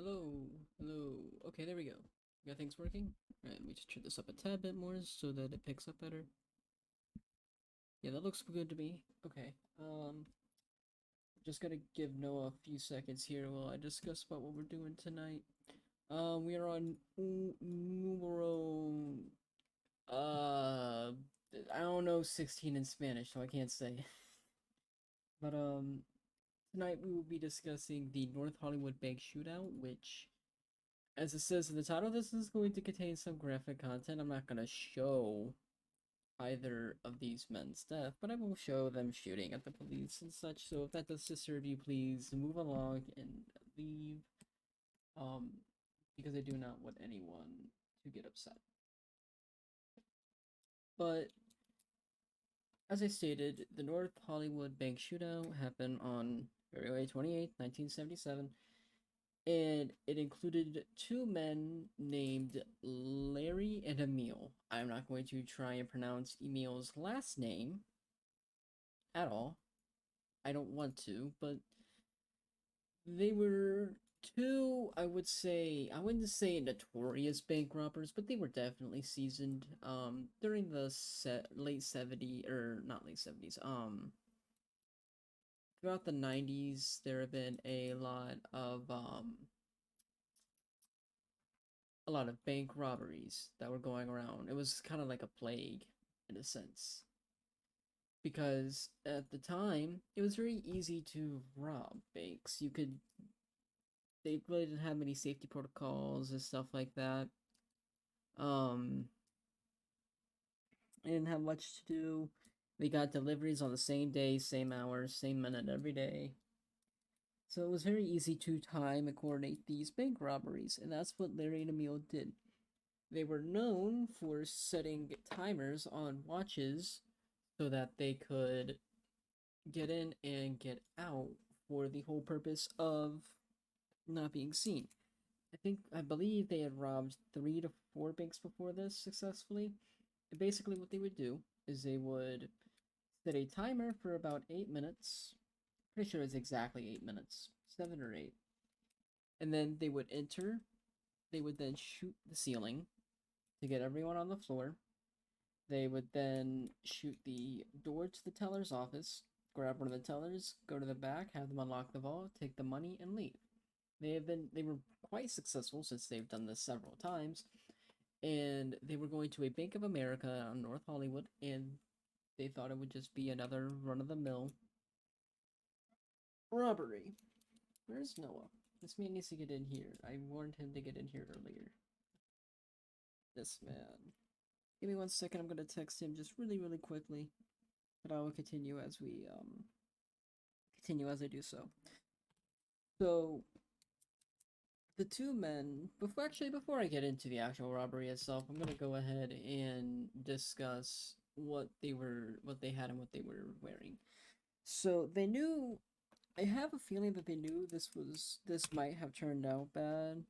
Hello, hello. Okay, there we go. Got things working? Alright, let me just turn this up a tad bit more so that it picks up better. Yeah, that looks good to me. Okay, just gotta give Noah a few seconds here while I discuss about what we're doing tonight. We are on numero, uh, I don't know 16 in Spanish, so I can't say. But, tonight we will be discussing the North Hollywood Bank Shootout, which as it says in the title, this is going to contain some graphic content. I'm not going to show either of these men's death, but I will show them shooting at the police and such. So if that does disturb you, please move along and leave. Um, because I do not want anyone to get upset. But as I stated, the North Hollywood Bank Shootout happened on February 28th, 1977, and it included two men named Larry and Emil. I'm not going to try and pronounce Emil's last name at all. I don't want to, but they were two, I wouldn't say notorious bank robbers, but they were definitely seasoned. During the late 70s, or not late 70s, throughout the 90s, there have been a lot of bank robberies that were going around. It was kind of like a plague in a sense. Because at the time, it was very easy to rob banks. They really didn't have many safety protocols and stuff like that. Um, they didn't have much to do. They got deliveries on the same day, same hours, same minute every day. So it was very easy to time and coordinate these bank robberies, and that's what Larry and Emil did. They were known for setting timers on watches so that they could get in and get out for the whole purpose of not being seen. I believe they had robbed 3 to 4 banks before this successfully. And basically, what they would do is they would set a timer for about 8 minutes. Pretty sure it's exactly 8 minutes, 7 or 8. And then they would enter. They would then shoot the ceiling to get everyone on the floor. They would then shoot the door to the teller's office, grab one of the tellers, go to the back, have them unlock the vault, take the money, and leave. They were quite successful since they've done this several times, and they were going to a Bank of America on North Hollywood, and they thought it would just be another run of the mill robbery. Where's Noah? This man needs to get in here. I warned him to get in here earlier. This man. Give me 1 second. I'm gonna text him just really, really quickly, but I will continue as I do so. So the two men, before I get into the actual robbery itself, I'm gonna go ahead and discuss what they had and what they were wearing. So they knew. I have a feeling that they knew this might have turned out bad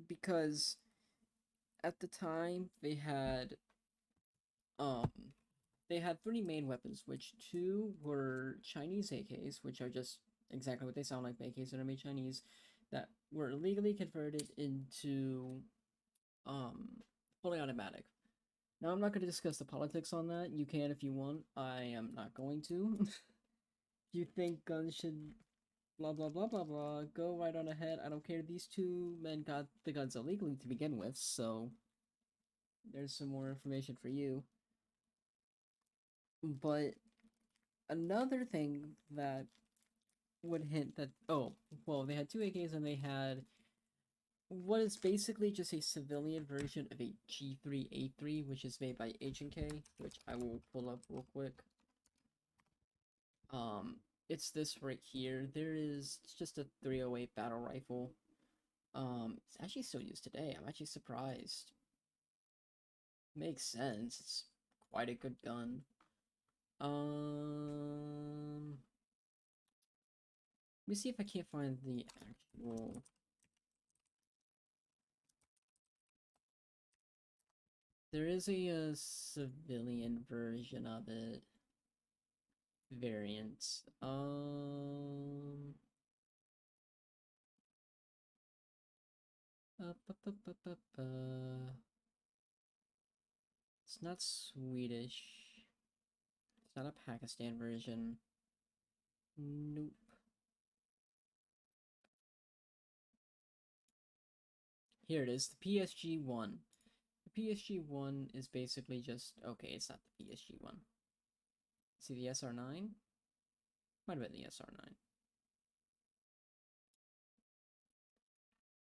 because at the time um they had 3 main weapons, which 2 were Chinese AKs, which are just exactly what they sound like, AKs that are made Chinese, that were illegally converted into um fully automatic. Now I'm not going to discuss the politics on that. You can if you want. I am not going to. If you think guns should blah blah blah blah blah, go right on ahead. I don't care. These 2 men got the guns illegally to begin with, so there's some more information for you. But another thing that would hint that, oh, well, they had 2 AKs and they had what is basically just a civilian version of a G3A3, which is made by H&K, which I will pull up real quick. Um, it's this right here. It's just a 308 battle rifle. It's actually still used today. I'm actually surprised. Makes sense. It's quite a good gun. Let me see if I can't find the actual. There is a civilian version of it. Variant. It's not Swedish. It's not a Pakistan version. Nope. Here it is, the PSG-1. The PSG-1 is basically just... Okay, it's not the PSG-1. See the SR9? Might have been the SR9.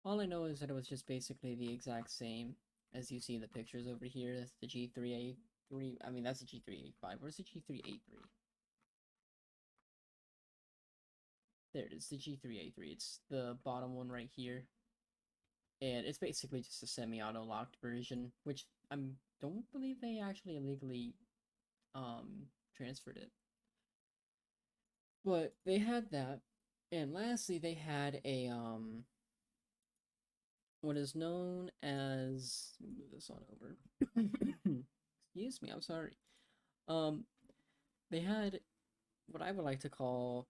All I know is that it was just basically the exact same as you see in the pictures over here. That's the G3A3. I mean, that's the G385. Where's the G3A3? There it is, the G3A3. It's the bottom one right here. And it's basically just a semi-auto locked version, which I don't believe they actually illegally transferred it. But they had that. And lastly, they had a what is known as, let me move this on over. Excuse me, I'm sorry. They had what I would like to call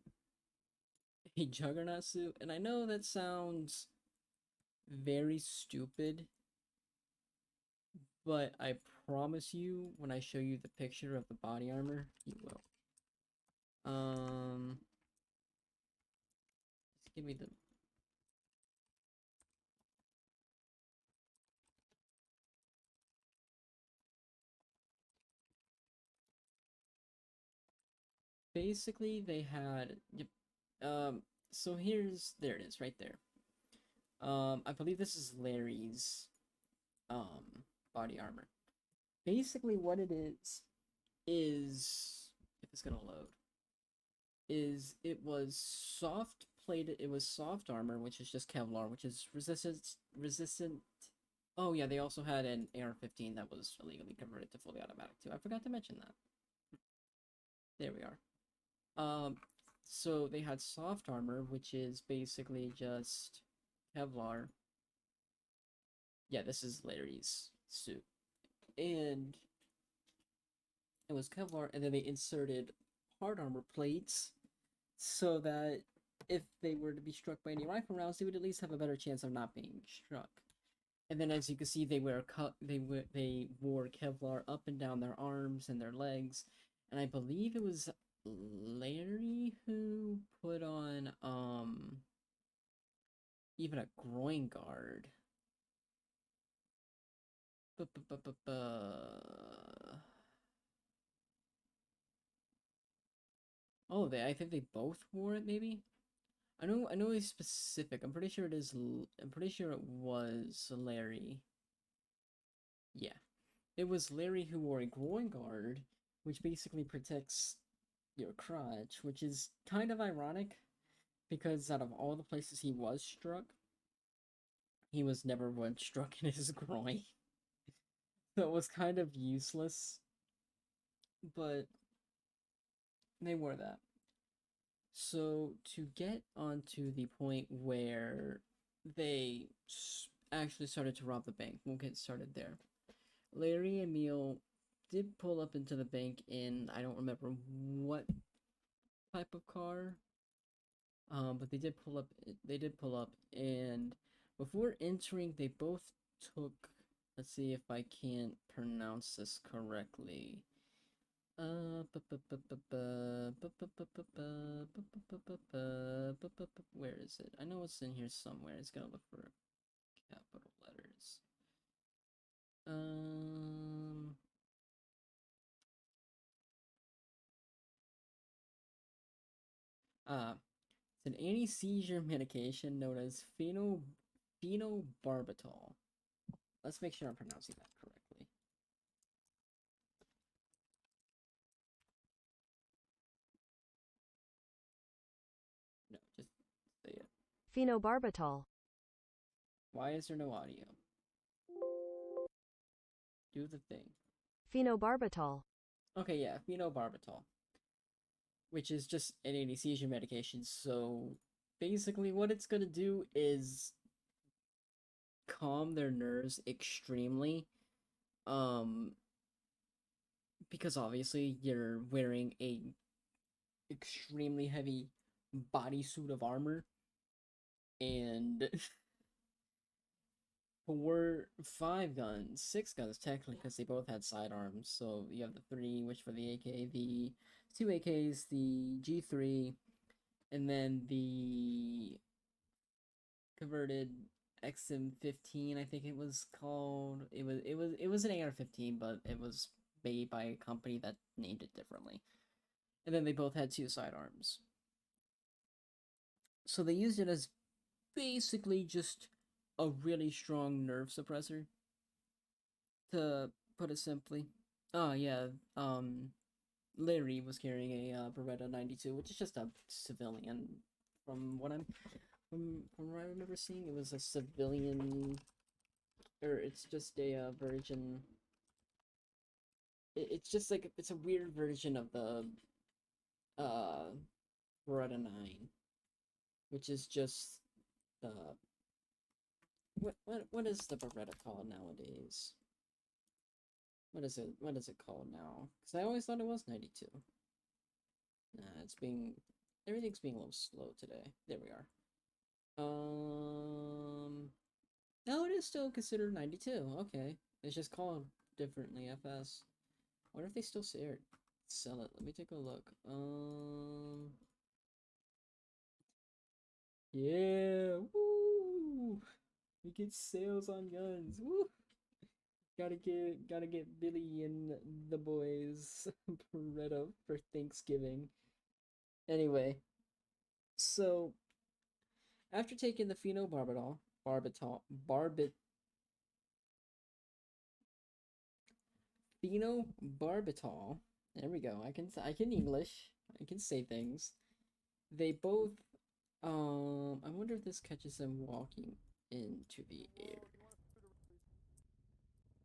a juggernaut suit, and I know that sounds very stupid, but I promise you, when I show you the picture of the body armor, you will. Just give me the... Basically, they had... Yep. So there it is, right there. I believe this is Larry's, body armor. Basically, what it is, if it's gonna load, is it was soft plated, it was soft armor, which is just Kevlar, which is resistant. Oh yeah, they also had an AR-15 that was illegally converted to fully automatic too. I forgot to mention that. There we are. So they had soft armor, which is basically just Kevlar. Yeah, this is Larry's suit. And it was Kevlar, and then they inserted hard armor plates so that if they were to be struck by any rifle rounds, they would at least have a better chance of not being struck. And then, as you can see, they wore Kevlar up and down their arms and their legs, and I believe it was Larry who put on even a groin guard. Oh, I think they both wore it, maybe? I know he's specific. I'm pretty sure I'm pretty sure it was Larry. Yeah. It was Larry who wore a groin guard, which basically protects your crotch, which is kind of ironic, because out of all the places he was struck, he was never once struck in his groin. So it was kind of useless, but they wore that. So to get onto the point where they actually started to rob the bank, we'll get started there. Larry and Emil did pull up into the bank in, I don't remember what type of car, but they did pull up. They did pull up, and before entering, they both took. Let's see if I can't pronounce this correctly. Where is it? I know it's in here somewhere. It's gonna look for capital letters. It's an anti-seizure medication known as phenobarbital. Let's make sure I'm pronouncing that correctly. No, just say it. Phenobarbital. Why is there no audio? Do the thing. Phenobarbital. Okay, yeah, phenobarbital, which is just an anti-seizure medication. So basically, what it's gonna do is calm their nerves extremely. Because obviously you're wearing a extremely heavy bodysuit of armor, and four, five guns, six guns technically, because they both had sidearms. So you have the three, which for the AK, the two AKs, the G3, and then the converted XM15. I think it was called. It was an AR-15, but it was made by a company that named it differently. And then they both had two sidearms. So they used it as basically just a really strong nerve suppressor, to put it simply. Oh yeah, Larry was carrying a Beretta 92, which is just a civilian. From what I'm from what I remember seeing, it was a civilian, or it's just a version. It's just like it's a weird version of the uh Beretta 9, which is just the what is the Beretta called nowadays? What is it called now? Because I always thought it was 92. Nah, everything's being a little slow today. There we are. No, it is still considered 92. Okay, it's just called differently. FS. Wonder if they still sell it. Let me take a look. Yeah, woo! We get sales on guns. Woo! Gotta get Billy and the boys Beretta for Thanksgiving. Anyway, so after taking the phenobarbital, there we go. I can English. I can say things. They both I wonder if this catches them walking into the air.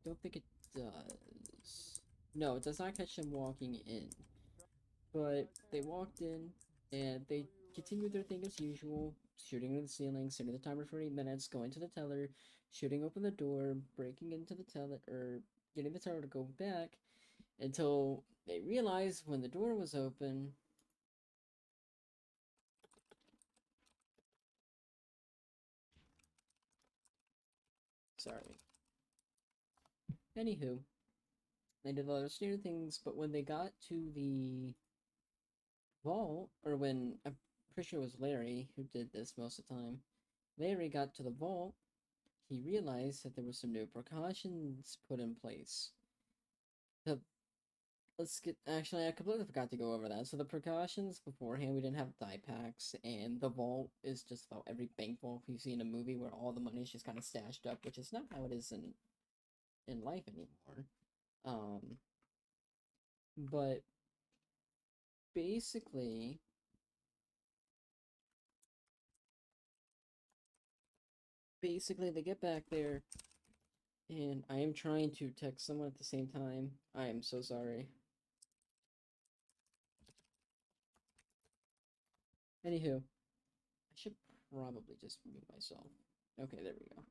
Don't think it does. No, it does not catch them walking in. But they walked in and they continued their thing as usual, shooting into the ceiling, setting the timer for 8 minutes, going to the teller, shooting open the door, breaking into the teller, or getting the teller to go back until they realized when the door was open. Sorry. Anywho, they did a lot of standard things, but when they got to the vault, or when I'm pretty sure it was Larry who did this most of the time, Larry got to the vault, he realized that there were some new precautions put in place. So actually, I completely forgot to go over that. So the precautions beforehand, we didn't have die packs, and the vault is just about every bank vault you see in a movie where all the money is just kind of stashed up, which is not how it is in life anymore. Um, but basically, they get back there, and I am trying to text someone at the same time. I am so sorry. Anywho, I should probably just mute myself. Okay, there we go.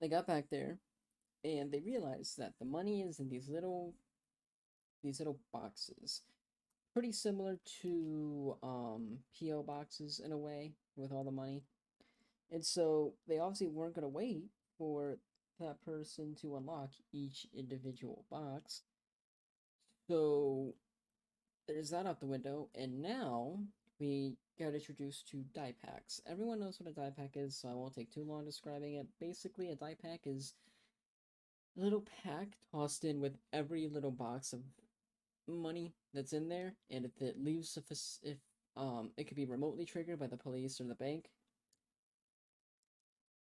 They got back there, and they realized that the money is in these little boxes, pretty similar to PO boxes in a way, with all the money. And so they obviously weren't gonna wait for that person to unlock each individual box. So there's that out the window, and now we got introduced to die packs. Everyone knows what a die pack is, so I won't take too long describing it. Basically, a die pack is a little pack tossed in with every little box of money that's in there, and if it leaves, if it could be remotely triggered by the police or the bank,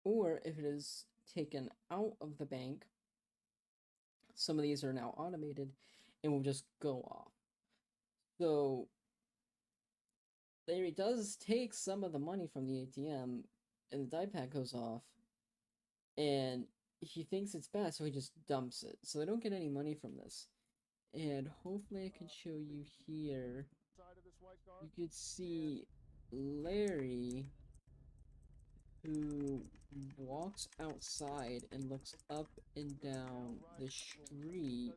or if it is taken out of the bank. Some of these are now automated and will just go off. So Larry does take some of the money from the ATM, and the die pack goes off, and he thinks it's bad, so he just dumps it. So they don't get any money from this. And hopefully I can show you here. You could see Larry, who walks outside and looks up and down the street.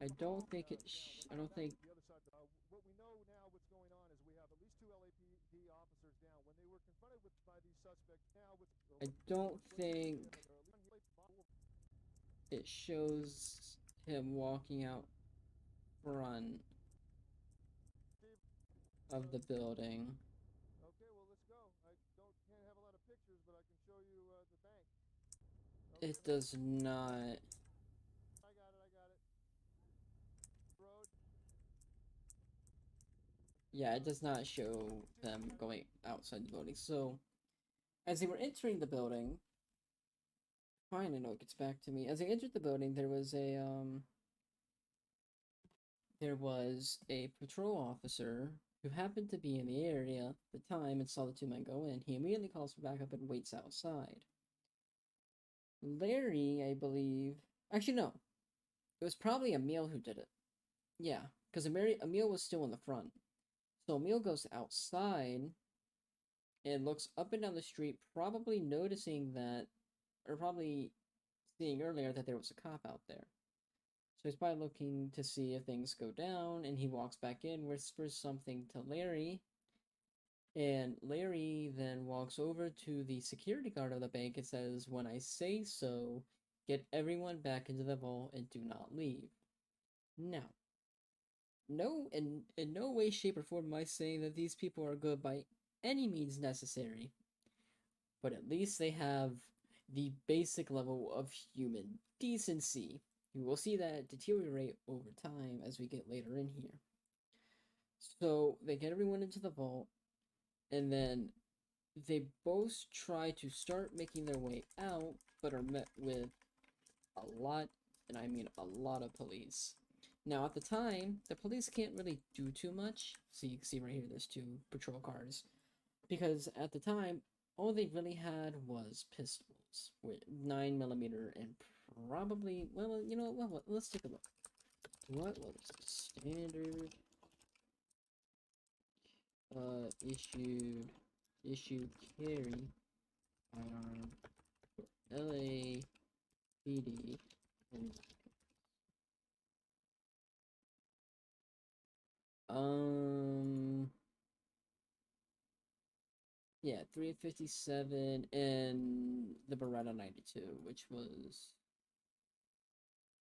I don't think. I don't think it shows him walking out front of the building. It does not. Yeah, it does not show them going outside the building. So, as they were entering the building, fine, I know it gets back to me. As they entered the building, there was a patrol officer who happened to be in the area at the time and saw the two men go in. He immediately calls for backup and waits outside. Larry, I believe. Actually, no. It was probably Emil who did it. Yeah, because Emil was still in the front. So Emil goes outside and looks up and down the street, probably noticing that, or probably seeing earlier that there was a cop out there. So he's probably looking to see if things go down, and he walks back in, whispers something to Larry, and Larry then walks over to the security guard of the bank and says, "When I say so, get everyone back into the vault and do not leave." Now, no, in no way, shape, or form am I saying that these people are good by any means necessary, but at least they have the basic level of human decency. You will see that deteriorate over time as we get later in here. So they get everyone into the vault, and then they both try to start making their way out, but are met with a lot, and I mean a lot of police. Now, at the time, the police can't really do too much. So you can see right here, there's two patrol cars. Because at the time, all they really had was pistols with 9mm and probably, well, you know what, let's take a look. What was the standard issued carry firearm for LAPD? Um, yeah, 357 and the Beretta 92, which was,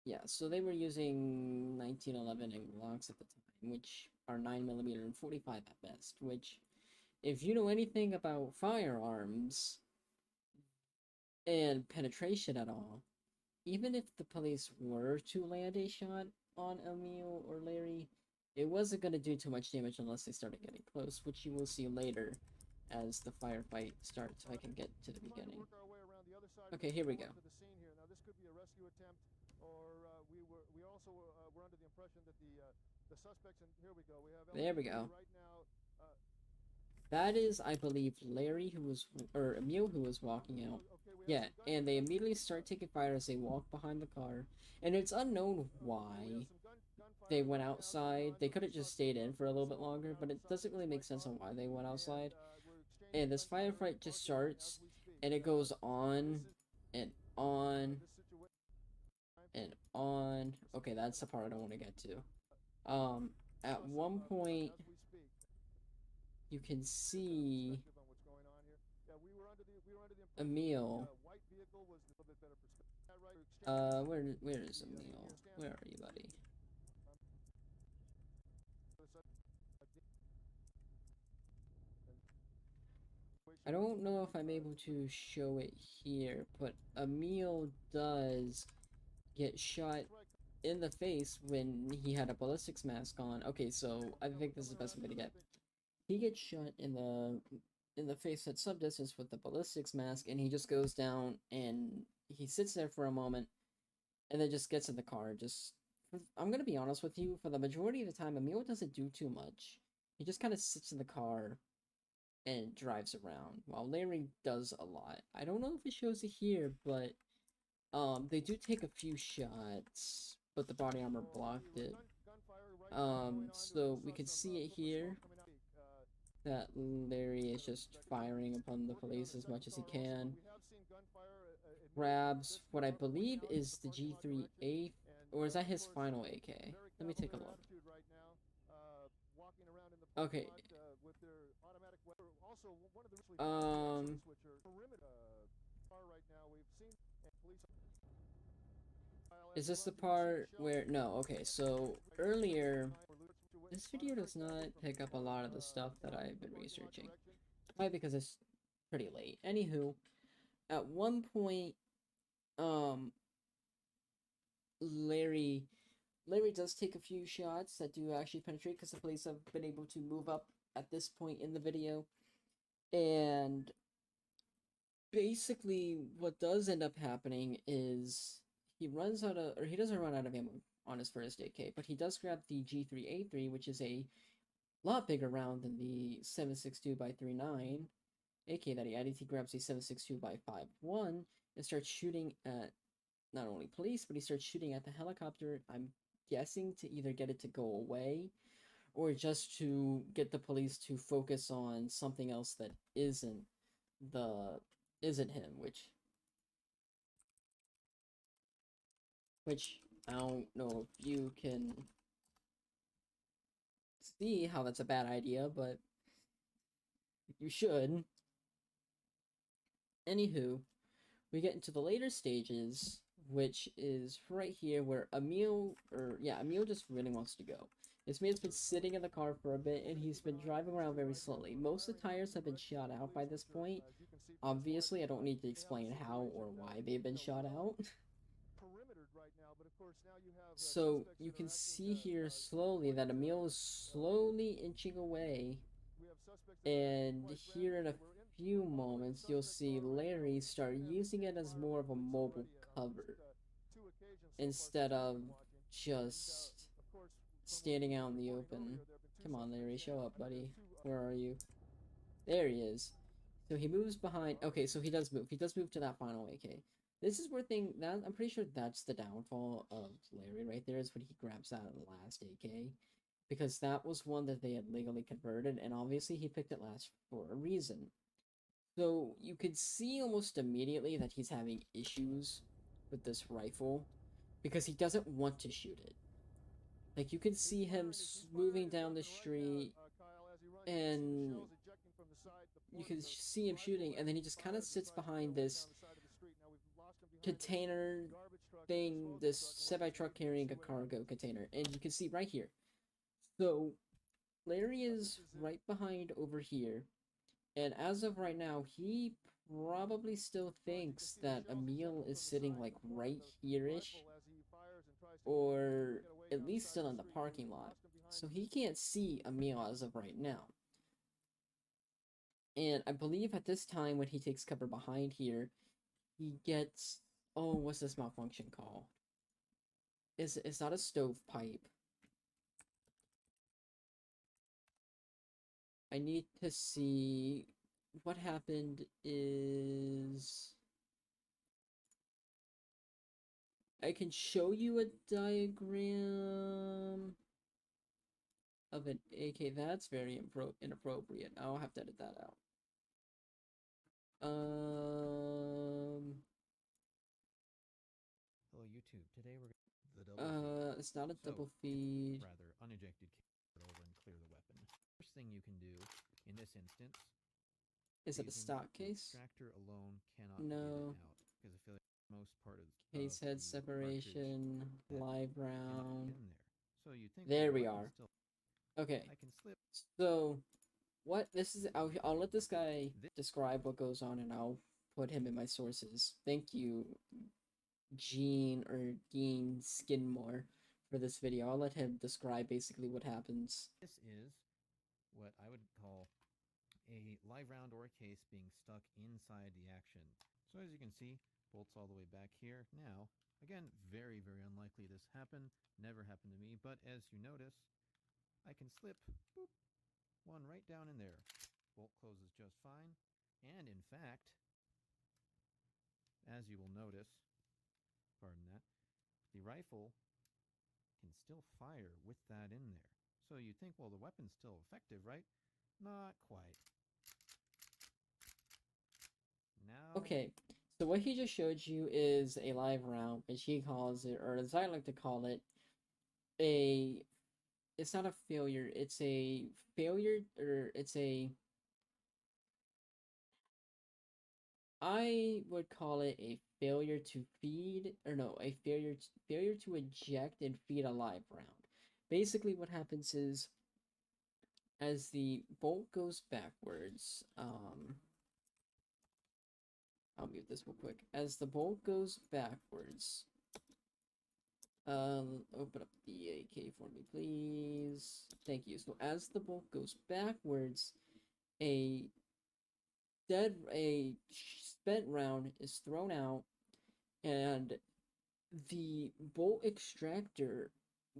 yeah, so they were using 1911 and Glocks at the time, which are 9mm and 45 at best, which, if you know anything about firearms and penetration at all, even if the police were to land a shot on Emil or Larry, it wasn't going to do too much damage unless they started getting close, which you will see later as the firefight starts, so I can get to the beginning. Okay, here we go. There we go. That is, I believe, Larry who was, or Emil who was walking out. Yeah, and they immediately start taking fire as they walk behind the car, and it's unknown why they went outside. They could have just stayed in for a little bit longer, but it doesn't really make sense on why they went outside. And this firefight just starts, and it goes on and on and on. Okay, that's the part I don't want to get to. At one point, you can see Emil. Where is Emil? Where are you, buddy? I don't know if I'm able to show it here, but Emil does get shot in the face when he had a ballistics mask on. Okay, so I think this is the best way to get. He gets shot in the face at some distance with the ballistics mask, and he just goes down and he sits there for a moment, and then just gets in the car. I'm gonna be honest with you. For the majority of the time, Emil doesn't do too much. He just kind of sits in the car and drives around, while Larry does a lot. I don't know if it shows it here, but they do take a few shots, but the body armor blocked it. So we can see it here that Larry is just firing upon the police as much as he can. Grabs what I believe is the G3A, or is that his final AK? Let me take a look. Okay, Um, is this the part where, no, okay, so earlier, this video does not pick up a lot of the stuff that I've been researching. Why? Because it's pretty late. Anywho, at one point, um, Larry Larry does take a few shots that do actually penetrate because the police have been able to move up at this point in the video. And basically, what does end up happening is he runs out of, or he doesn't run out of ammo on his first AK, but he does grab the G3A3, which is a lot bigger round than the 7.62 by 39 AK that he added. He grabs a 7.62 by 5.1 and starts shooting at not only police, but he starts shooting at the helicopter. I'm guessing to either get it to go away or just to get the police to focus on something else that the isn't him, which I don't know if you can see how that's a bad idea, but you should. Anywho, we get into the later stages, which is right here where Emil just really wants to go. This man's been sitting in the car for a bit, and he's been driving around very slowly. Most of the tires have been shot out by this point. Obviously, I don't need to explain how or why they've been shot out. So, you can see here slowly that Emil is slowly inching away, and here in a few moments, you'll see Larry start using it as more of a mobile cover instead of just standing out in the open. Come on, Larry, show up, buddy. Where are you? There he is. So he moves behind. Okay, so he does move. He does move to that final AK. This is where I'm pretty sure that's the downfall of Larry right there, is when he grabs out of the last AK. Because that was one that they had legally converted, and obviously he picked it last for a reason. So you could see almost immediately that he's having issues with this rifle because he doesn't want to shoot it. Like, you can see him moving down the street, and you can see him shooting, and then he just kind of sits behind this container thing, this semi-truck carrying a cargo container, and you can see right here. So, Larry is right behind over here, and as of right now, he probably still thinks that Emil is sitting like right here-ish, or at least still in the parking lot. So he can't see Emil as of right now. And I believe at this time when he takes cover behind here, he gets, oh, what's this malfunction called? It's not a stovepipe. I need to see what happened is I can show you a diagram of an AK. That's very inappropriate. I'll have to edit that out. Hello YouTube. Today we're the double feed. It's not a So, double feed. rather unejected over and clear the weapon. First thing you can do in this instance Is it a stock the case? extractor alone cannot No. get it out because I feel like most part of Case head the separation, live round. in there. So you think There well, we are. still, Okay. I can slip. So, what this is, I'll let this guy describe what goes on, and I'll put him in my sources. Thank you, Dean Skinmore, for this video. I'll let him describe basically what happens. This is what I would call a live round or a case being stuck inside the action. So as you can see, bolts all the way back here. Now, again, very, very unlikely this happened. Never happened to me, but as you notice, I can slip boop, one right down in there. Bolt closes just fine. And in fact, as you will notice, pardon that, the rifle can still fire with that in there. So you think, well, the weapon's still effective, right? Not quite. Now, Okay, so what he just showed you is a live round, which he calls it, or as I like to call it, a it's not a failure. It's a failure, or it's a, I would call it a failure to feed, or no, a failure to eject and feed a live round. Basically, what happens is as the bolt goes backwards, I'll mute this real quick. As the bolt goes backwards, open up the AK for me, please. Thank you. So as the bolt goes backwards, a a spent round is thrown out, and the bolt extractor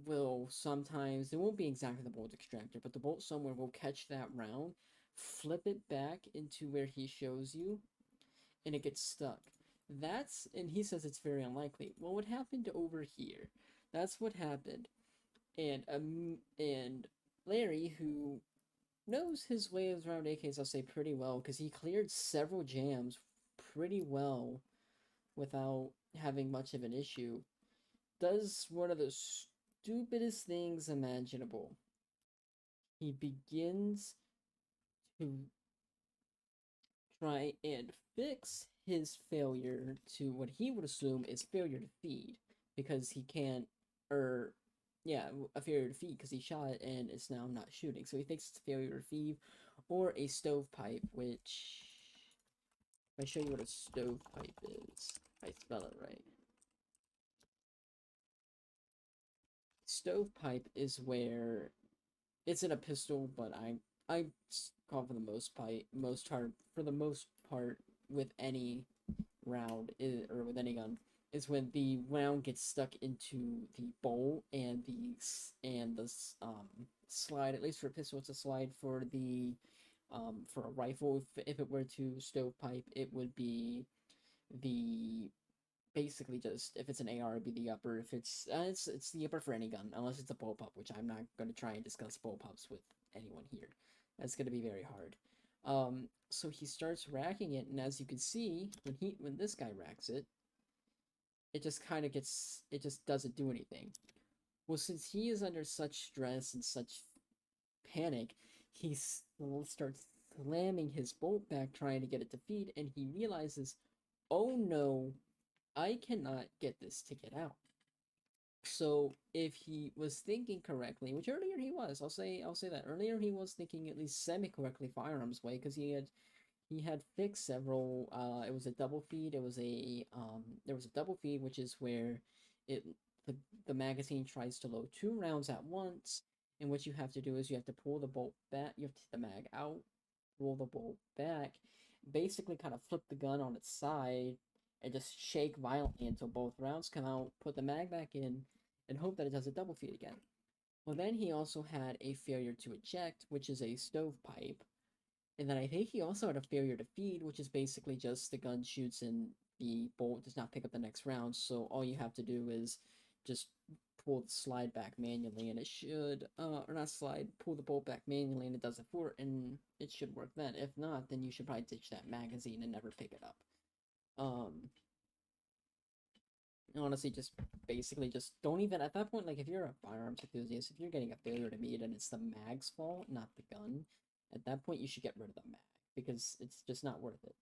will sometimes, it won't be exactly the bolt extractor, but the bolt somewhere will catch that round, flip it back into where he shows you, and it gets stuck. That's, and he says it's very unlikely. Well, what happened over here? That's what happened. And Larry, who knows his ways around AKs, I'll say pretty well, because he cleared several jams pretty well without having much of an issue, does one of the stupidest things imaginable. He begins to try and fix his failure to what he would assume is failure to feed, because he can't, or yeah, a failure to feed because he shot it and it's now not shooting. So he thinks it's failure to feed or a stovepipe, which, if I show you what a stovepipe is, I spell it right. Stovepipe is where it's in a pistol, but I call for the most part with any round or with any gun is when the round gets stuck into the bowl, and the slide, at least for a pistol it's a slide. For the for a rifle, if it were to stovepipe, it would be the, basically just, if it's an AR, it'd be the upper. If it's the upper for any gun, unless it's a bullpup, which I'm not going to try and discuss bullpups with anyone here. That's going to be very hard. So he starts racking it, and as you can see, when this guy racks it, it just kind of gets, it just doesn't do anything. Well, since he is under such stress and such panic, he starts slamming his bolt back, trying to get it to feed, and he realizes, oh no, I cannot get this to get out. So if he was thinking correctly, which earlier he was, I'll say that earlier he was thinking at least semi correctly firearms way, because he had fixed several. It was a double feed. It was a there was a double feed, which is where it the magazine tries to load two rounds at once, and what you have to do is you have to pull the bolt back. You have to take the mag out, pull the bolt back, basically kind of flip the gun on its side, and just shake violently until both rounds come out. Put the mag back in, and hope that it does a double feed again. Well, then he also had a failure to eject, which is a stovepipe, and then I think he also had a failure to feed, which is basically just the gun shoots and the bolt does not pick up the next round. So all you have to do is just pull the slide back manually, and it should, or not slide, pull the bolt back manually, and it does it for it, and it should work then. If not, then you should probably ditch that magazine and never pick it up. Honestly, just basically just don't even, at that point, like if you're a firearms enthusiast, if you're getting a failure to meet and it's the mag's fault, not the gun, at that point you should get rid of the mag, because it's just not worth it.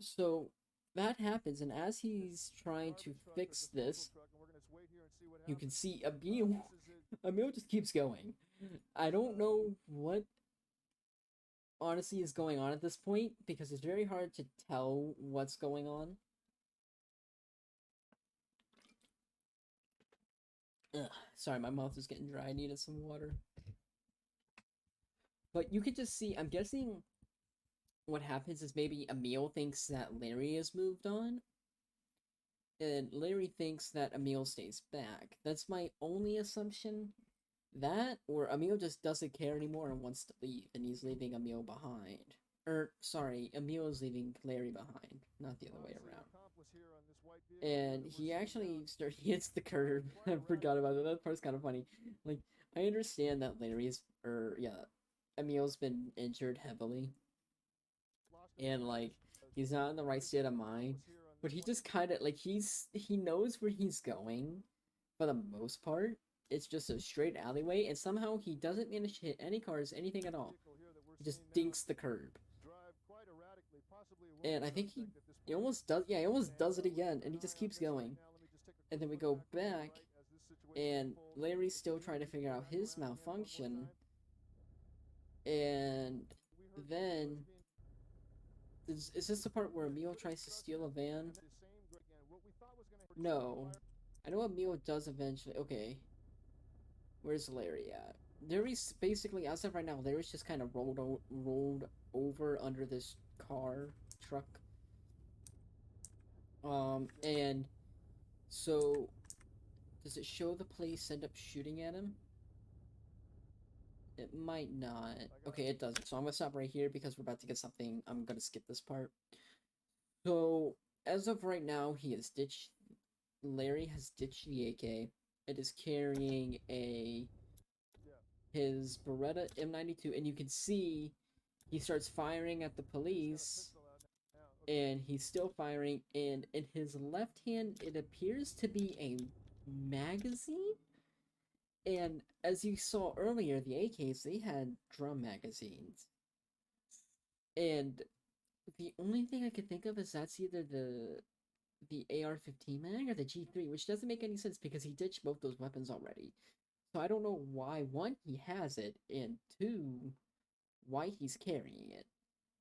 So that happens, and as he's trying to fix this, you can see Emil just keeps going. I don't know what honestly is going on at this point, because it's very hard to tell what's going on. Ugh, sorry, my mouth is getting dry. I needed some water. But you could just see, I'm guessing what happens is maybe Emil thinks that Larry has moved on, and Larry thinks that Emil stays back. That's my only assumption. That, or Emil just doesn't care anymore and wants to leave, and he's leaving Emil behind. Or, sorry, Emil is leaving Larry behind, not the other way around. And he actually he hits the curb. I forgot about that. That part's kind of funny. Like, I understand that Larry's, or yeah, Emil's been injured heavily, and like he's not in the right state of mind. But he just kind of like he knows where he's going, for the most part, it's just a straight alleyway, and somehow he doesn't manage to hit any cars, anything at all. He just dinks the curb. And I think he almost does, yeah, he almost does it again, and he just keeps going. And then we go back, and Larry's still trying to figure out his malfunction. And then is this the part where Emil tries to steal a van? No. I know Emil does eventually. Okay. Where's Larry at? Larry's basically, as of right now, Larry's just kind of rolled over under this car truck. And so does it show the police end up shooting at him? It might not. Okay, it doesn't. So I'm gonna stop right here because we're about to get something. I'm gonna skip this part. So as of right now, he has ditched. Larry has ditched the AK. It is carrying his Beretta M92, and you can see he starts firing at the police, and he's still firing. And in his left hand, it appears to be a magazine. And as you saw earlier, the AKs, they had drum magazines. And the only thing I could think of is that's either the AR-15 mag or the G3, which doesn't make any sense because he ditched both those weapons already. So I don't know why, one, he has it, and two, why he's carrying it.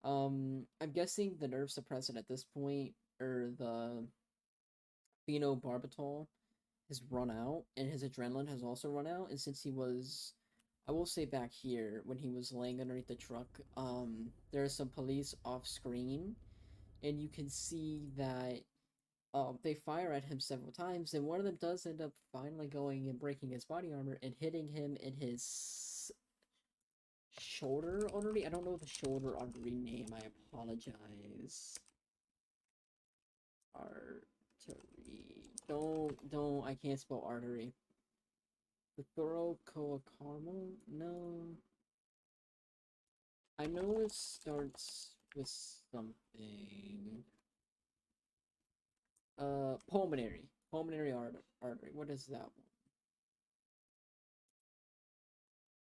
I'm guessing the nerve suppressant at this point, or the phenobarbital, has run out, and his adrenaline has also run out. And since he was, I will say back here, when he was laying underneath the truck, there are some police off screen, and you can see that they fire at him several times, and one of them does end up finally going and breaking his body armor and hitting him in his shoulder artery. I don't know the shoulder artery name. I apologize. Artery. Don't. I can't spell artery. The thoracocarpal? No. I know it starts with something. Pulmonary. Pulmonary artery. What is that one?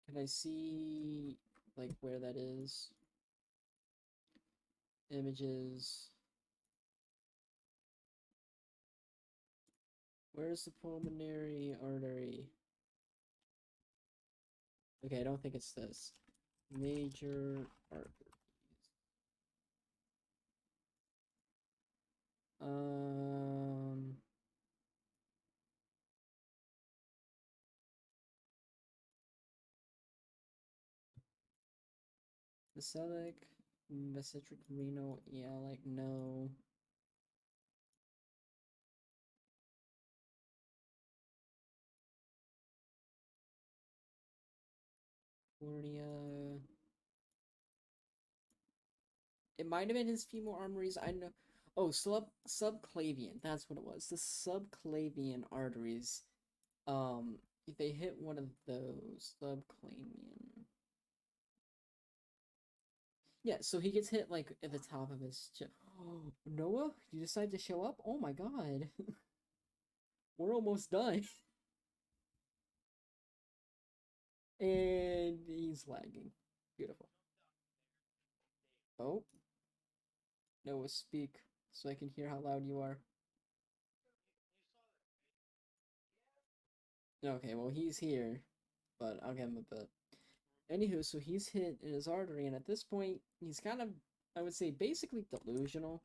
Can I see, like, where that is? Images. Where's the pulmonary artery? Okay, I don't think it's this. Major arteries. Mesenteric, mesenteric renal, yeah, like, no. Cornea. It might have been his femoral arteries. I know. Oh, subclavian. That's what it was. The subclavian arteries. If they hit one of those, subclavian. Yeah, so he gets hit like at the top of his chest. Oh, Noah, you decide to show up? Oh my god. We're almost done. And he's lagging. Beautiful. Oh, Noah, speak so I can hear how loud you are. Okay, well, he's here, but I'll give him a bit. Anywho, so he's hit in his artery, and at this point, he's kind of, I would say, basically delusional.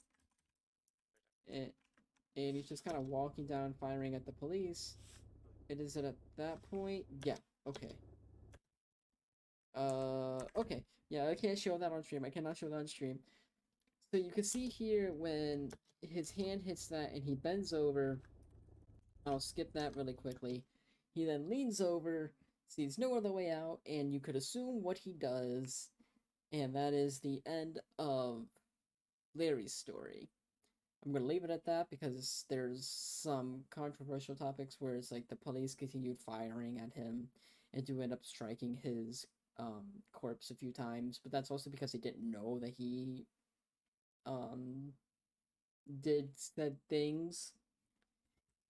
And he's just kind of walking down, firing at the police. It is at that point, yeah, okay. Okay, yeah, I can't show that on stream. I cannot show that on stream. So you can see here when his hand hits that and he bends over. I'll skip that really quickly. He then leans over, sees no other way out, and you could assume what he does, and that is the end of Larry's story. I'm gonna leave it at that because there's some controversial topics where it's like the police continued firing at him and do end up striking his corpse a few times, but that's also because they didn't know that he um did said things.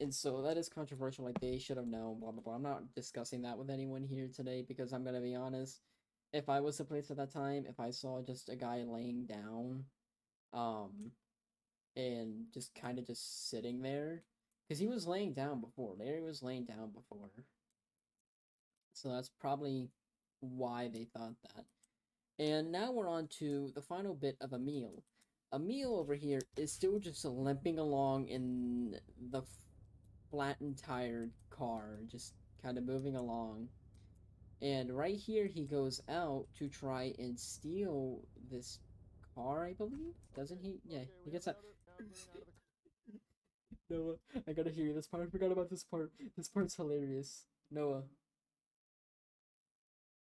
And so that is controversial. Like they should have known. Blah blah blah. I'm not discussing that with anyone here today because I'm gonna be honest. If I was the place at that time, if I saw just a guy laying down, um, and just kind of just sitting there, because he was laying down before. Larry was laying down before, so that's probably why they thought that. And now we're on to the final bit of Emil. Emil over here is still just limping along in the flattened tired car, just kind of moving along. And right here, he goes out to try and steal this car, I believe. Doesn't he? Yeah, he gets out. Noah, I gotta hear you. This part, I forgot about this part. This part's hilarious. Noah.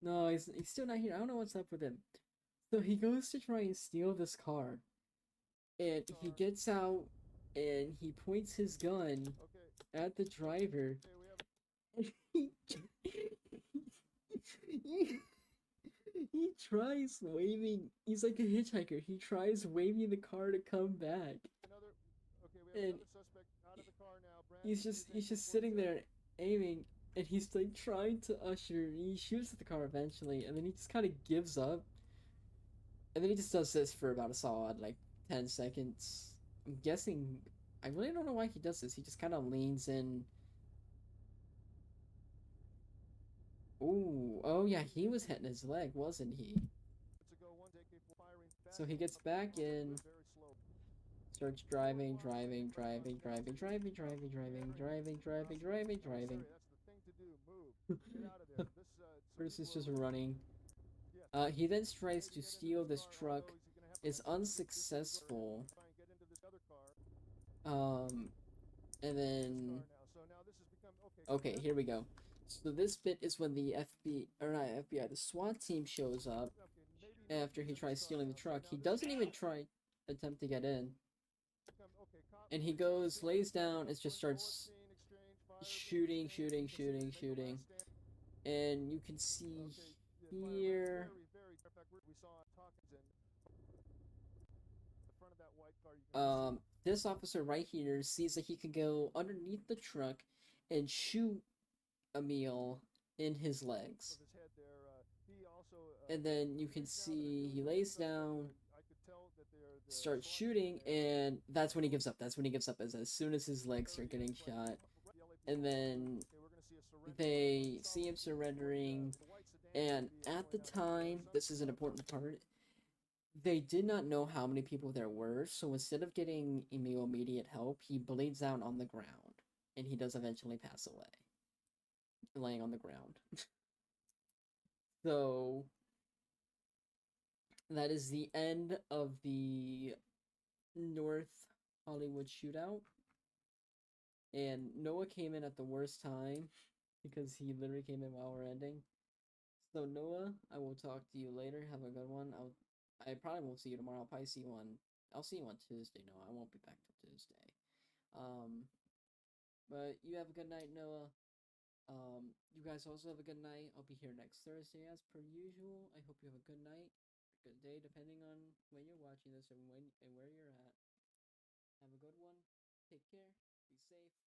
No, he's still not here. I don't know what's up with him. So he goes to try and steal this car. And he gets out and he points his gun at the driver. And he tries waving. He's like a hitchhiker. He tries waving the car to come back. And he's just sitting there aiming, and he's like trying to usher. He shoots at the car eventually, and then he just kind of gives up. And then he just does this for about a solid like 10 seconds. I'm guessing. I really don't know why he does this. He just kind of leans in. Ooh, oh yeah, he was hitting his leg, wasn't he? So he gets back in, starts driving, driving, driving, driving, driving, driving, driving, driving, driving, driving, driving. First is just running. He then tries to steal this truck, is unsuccessful. Um, and then okay, here we go. So this bit is when the FBI or not FBI, the SWAT team shows up after he tries stealing the truck. He doesn't even try attempt to get in. And he goes, lays down, and just starts shooting, shooting, shooting, shooting. And you can see here. This officer right here sees that he can go underneath the truck and shoot Emil in his legs. And then you can see he lays down, starts shooting, and that's when he gives up. That's when he gives up, as soon as his legs start getting shot. And then they see him surrendering. And at the time, this is an important part, they did not know how many people there were, so instead of getting Emil immediate help, he bleeds out on the ground. And he does eventually pass away, laying on the ground. So that is the end of the North Hollywood shootout. And Noah came in at the worst time because he literally came in while we're ending. So Noah, I will talk to you later. Have a good one. I probably won't see you tomorrow. I'll probably see you on I'll see you on Tuesday. No, I won't be back till Tuesday. Um but you have a good night, Noah. You guys also have a good night. I'll be here next Thursday as per usual. I hope you have a good night, good day, depending on when you're watching this and when and where you're at. Have a good one. Take care. Be safe.